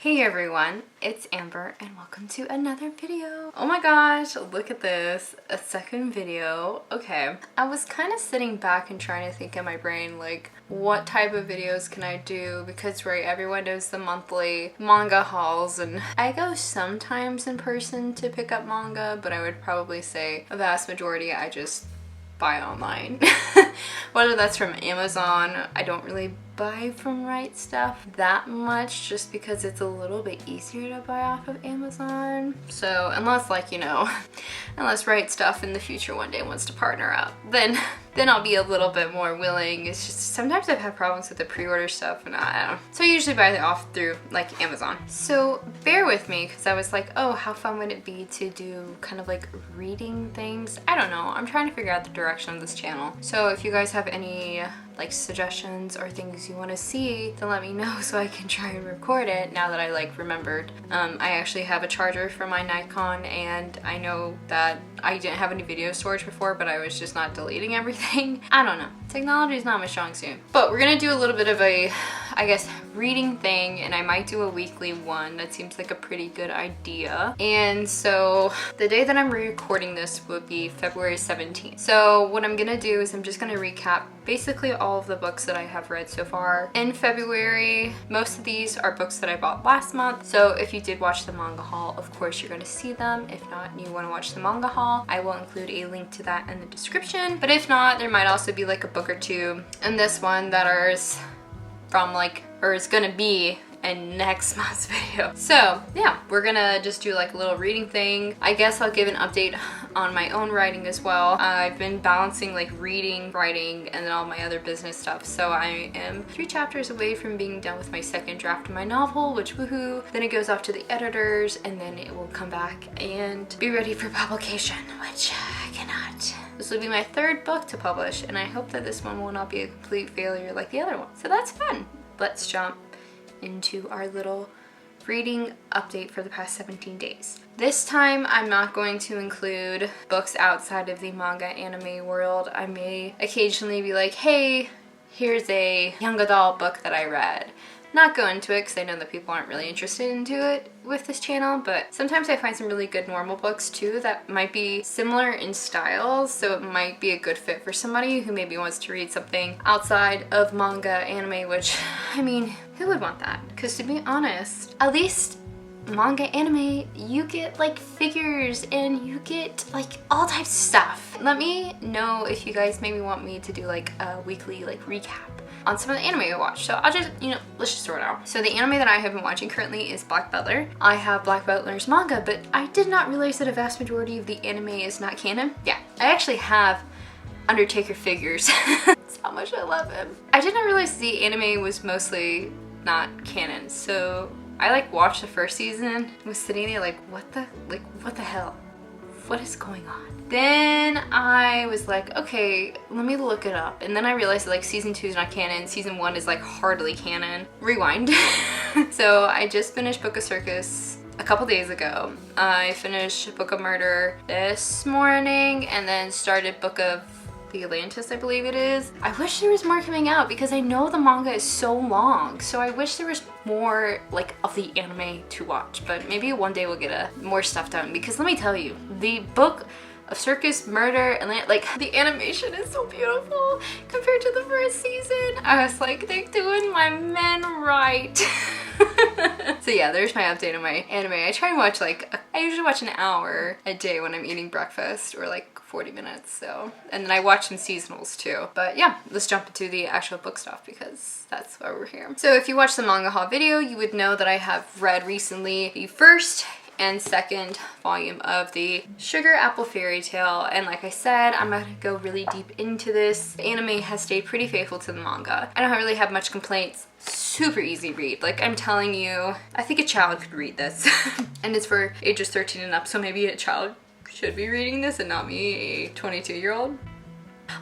Hey everyone, it's Amber and welcome to another video. Oh my gosh, look at this, a second video. Okay, I was kind of sitting back and trying to think in my brain like what type of videos can I do, because right, everyone does the monthly manga hauls and I go sometimes in person to pick up manga, but I would probably say a vast majority I just buy online. Whether that's from Amazon, I don't really buy from Right Stuff that much just because it's a little bit easier to buy off of Amazon. So unless unless Right Stuff in the future one day wants to partner up, then I'll be a little bit more willing. It's just sometimes I've had problems with the pre-order stuff and I don't know. So I usually buy it off through like Amazon. So bear with me because I was like, oh, how fun would it be to do kind of like reading things? I don't know. I'm trying to figure out the direction of this channel. So if you guys have any like suggestions or things you want to see, then let me know so I can try and record it now that I like remembered. I actually have a charger for my Nikon and I know that I didn't have any video storage before, but I was just not deleting everything. I don't know. Technology is not my strong suit. But we're gonna do a little bit of a, I guess, reading thing, and I might do a weekly one. That seems like a pretty good idea. And so the day that I'm recording this would be February 17th. So what I'm gonna do is I'm just gonna recap basically all of the books that I have read so far in February. Most of these are books that I bought last month. So if you did watch the manga haul, of course you're gonna see them. If not, and you wanna watch the manga haul, I will include a link to that in the description. But if not, there might also be like a book or two in this one that are from like, or is gonna be in next month's video. So yeah, we're gonna just do like a little reading thing. I guess I'll give an update on my own writing as well. I've been balancing like reading, writing, and then all my other business stuff. So I am 3 chapters away from being done with my second draft of my novel, which woohoo. Then it goes off to the editors and then it will come back and be ready for publication, which I cannot. This will be my 3rd book to publish and I hope that this one will not be a complete failure like the other one. So that's fun. Let's jump into our little reading update for the past 17 days. This time I'm not going to include books outside of the manga anime world. I may occasionally be like, hey, here's a young adult book that I read. Not go into it because I know that people aren't really interested into it with this channel, but sometimes I find some really good normal books too that might be similar in style, so it might be a good fit for somebody who maybe wants to read something outside of manga anime, which, I mean, who would want that? Because to be honest, at least manga anime, you get like figures and you get like all types of stuff. Let me know if you guys maybe want me to do like a weekly like recap on some of the anime I watch. So I'll just, let's just throw it out. So the anime that I have been watching currently is Black Butler. I have Black Butler's manga, but I did not realize that a vast majority of the anime is not canon. Yeah, I actually have Undertaker figures. That's how much I love him. I did not realize the anime was mostly not canon. So I like watched the first season, was sitting there like, what the hell? What is going on? Then I was like, okay, let me look it up. And then I realized that like season 2 is not canon. Season 1 is like hardly canon. Rewind. So I just finished Book of Circus a couple days ago. I finished Book of Murder this morning and then started Book of the Atlantis, I believe it is. I wish there was more coming out because I know the manga is so long. So I wish there was more like of the anime to watch, but maybe one day we'll get more stuff done, because let me tell you, the Book of Circus, Murder, and like the animation is so beautiful compared to the first season. I was like, they're doing my men right. So yeah, there's my update on my anime. I try and watch I usually watch an hour a day when I'm eating breakfast, or like 40 minutes, so. And then I watch some seasonals too. But yeah, let's jump into the actual book stuff because that's why we're here. So if you watched the manga haul video, you would know that I have read recently the first and second volume of the Sugar Apple Fairy Tale, and like I said, I'm not gonna go really deep into this. The anime has stayed pretty faithful to the manga. I don't really have much complaints. Super easy read. Like I'm telling you, I think a child could read this. And it's for ages 13 and up, so maybe a child should be reading this and not me, a 22-year-old.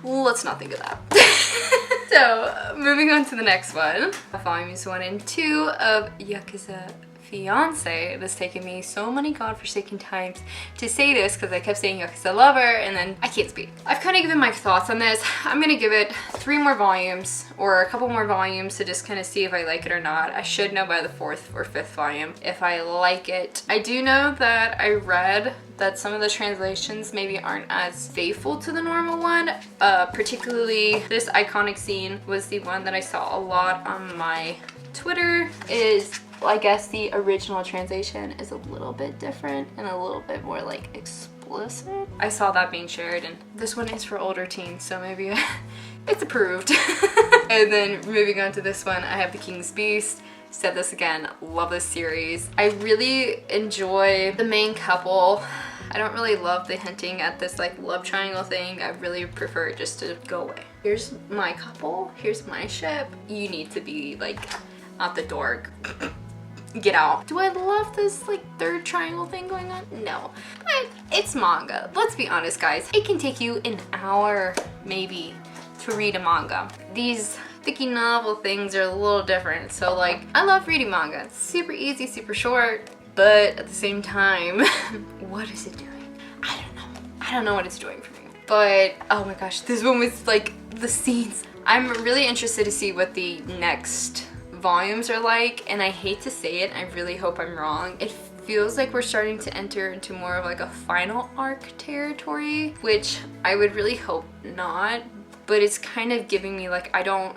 Let's not think of that. So moving on to the next one. Volumes 1 and 2 of Yakuza fiance. It has taken me so many godforsaken times to say this because I kept saying because I love her and then I can't speak. I've kind of given my thoughts on this. I'm gonna give it 3 more volumes or a couple more volumes to just kind of see if I like it or not. I should know by the 4th or 5th volume if I like it. I do know that I read that some of the translations maybe aren't as faithful to the normal one. Particularly this iconic scene was the one that I saw a lot on my Twitter. I guess the original translation is a little bit different and a little bit more like explicit. I saw that being shared, and this one is for older teens, so maybe it's approved. And then moving on to this one, I have The King's Beast. Said this again, love this series. I really enjoy the main couple. I don't really love the hinting at this like love triangle thing. I really prefer it just to go away. Here's my couple, here's my ship. You need to be like out the door. Get out. Do I love this like 3rd triangle thing going on? No, but it's manga. Let's be honest, guys. It can take you an hour maybe to read a manga. These thicky novel things are a little different. So like, I love reading manga. It's super easy, super short, but at the same time, what is it doing? I don't know. I don't know what it's doing for me. But oh my gosh, this one was like the scenes. I'm really interested to see what the next volumes are like, and I hate to say it, I really hope I'm wrong. It feels like we're starting to enter into more of like a final arc territory, which I would really hope not, but it's kind of giving me like,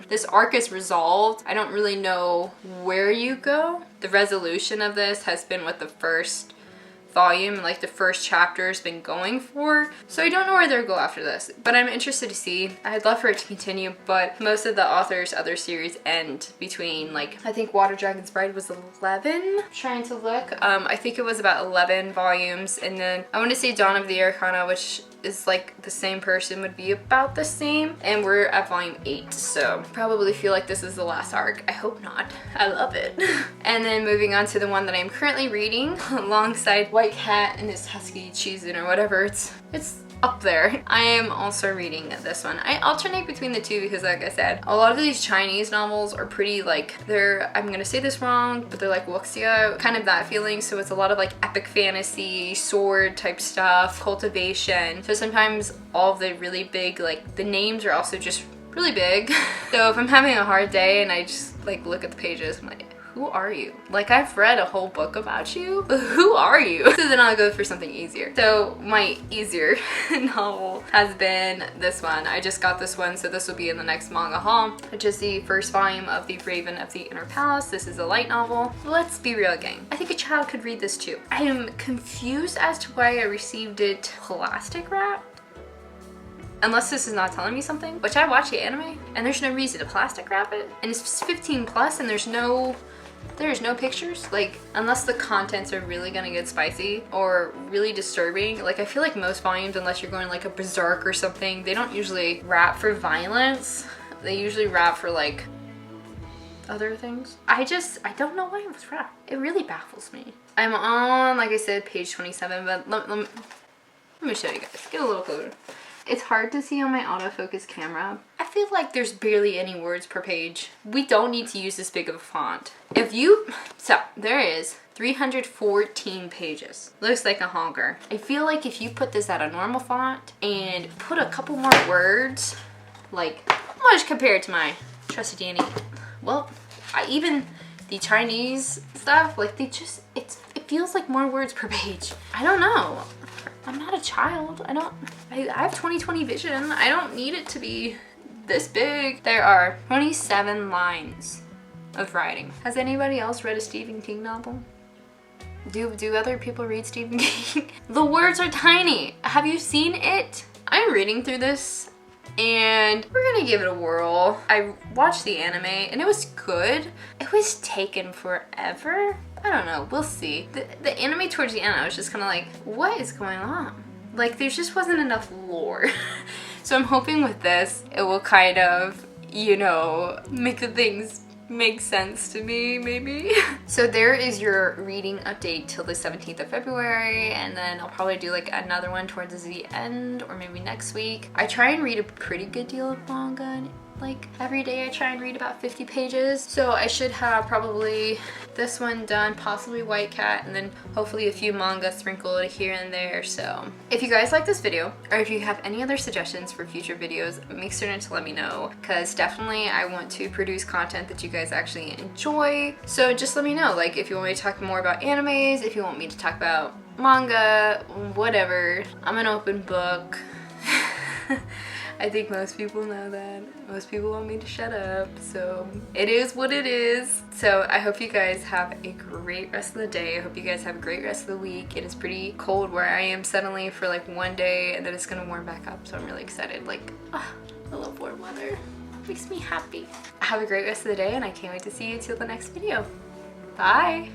this arc is resolved. I don't really know where you go. The resolution of this has been what the first volume, like the first chapter has been going for. So I don't know where they'll go after this, but I'm interested to see. I'd love for it to continue, but most of the author's other series end between like, I think Water Dragon's Bride was 11. I'm trying to look. I think it was about 11 volumes, and then I want to say Dawn of the Arcana, which is like the same person, would be about the same, and we're at volume 8, so probably feel like this is the last arc. I hope not. I love it. And then moving on to the one that I'm currently reading alongside White Cat and his Husky Cheesin' or whatever, it's up there. I am also reading this one. I alternate between the two because like I said, a lot of these Chinese novels are pretty like, I'm gonna say this wrong, but they're like wuxia, kind of that feeling. So it's a lot of like epic fantasy, sword type stuff, cultivation. So sometimes all of the really big, like the names are also just really big. So if I'm having a hard day and I just like look at the pages, I'm like, who are you? Like, I've read a whole book about you, but who are you? So then I'll go for something easier. So my easier novel has been this one. I just got this one, so this will be in the next manga haul, which is the first volume of The Raven of the Inner Palace. This is a light novel. Let's be real, gang. I think a child could read this too. I am confused as to why I received it plastic wrapped. Unless this is not telling me something, which I watch the anime and there's no reason to plastic wrap it. And it's 15 plus and there's no pictures. Like, unless the contents are really gonna get spicy or really disturbing. Like, I feel like most volumes, unless you're going like a berserk or something, they don't usually wrap for violence. They usually wrap for like other things. I don't know why it was wrapped. It really baffles me. I'm on, like I said, page 27, but let me show you guys. Get a little closer. It's hard to see on my autofocus camera. I feel like there's barely any words per page. We don't need to use this big of a font. So there is 314 pages. Looks like a honker. I feel like if you put this at a normal font and put a couple more words, like, I'll just compare it to my trusty Danny. Well, even the Chinese stuff, like it feels like more words per page. I don't know. I'm not a child. I have 20/20 vision. I don't need it to be this big. There are 27 lines of writing. Has anybody else read a Stephen King novel? Do other people read Stephen King? The words are tiny. Have you seen it? I'm reading through this and we're gonna give it a whirl. I watched the anime and it was good. It was taken forever. I don't know, we'll see. The anime towards the end, I was just kind of like, what is going on? Like, there just wasn't enough lore. So I'm hoping with this, it will kind of, you know, make the things make sense to me, maybe. So there is your reading update till the 17th of February, and then I'll probably do like another one towards the end or maybe next week. I try and read a pretty good deal of manga like every day I try and read about 50 pages. So I should have probably this one done, possibly White Cat, and then hopefully a few manga sprinkled here and there. So if you guys like this video, or if you have any other suggestions for future videos, make certain to let me know, because definitely I want to produce content that you guys actually enjoy. So just let me know, like if you want me to talk more about animes, if you want me to talk about manga, whatever. I'm an open book. I think most people know that. Most people want me to shut up, so it is what it is. So I hope you guys have a great rest of the day. I hope you guys have a great rest of the week. It is pretty cold where I am suddenly for like one day, and then it's gonna warm back up, so I'm really excited. Like, I love warm weather. It makes me happy. Have a great rest of the day, and I can't wait to see you till the next video. Bye!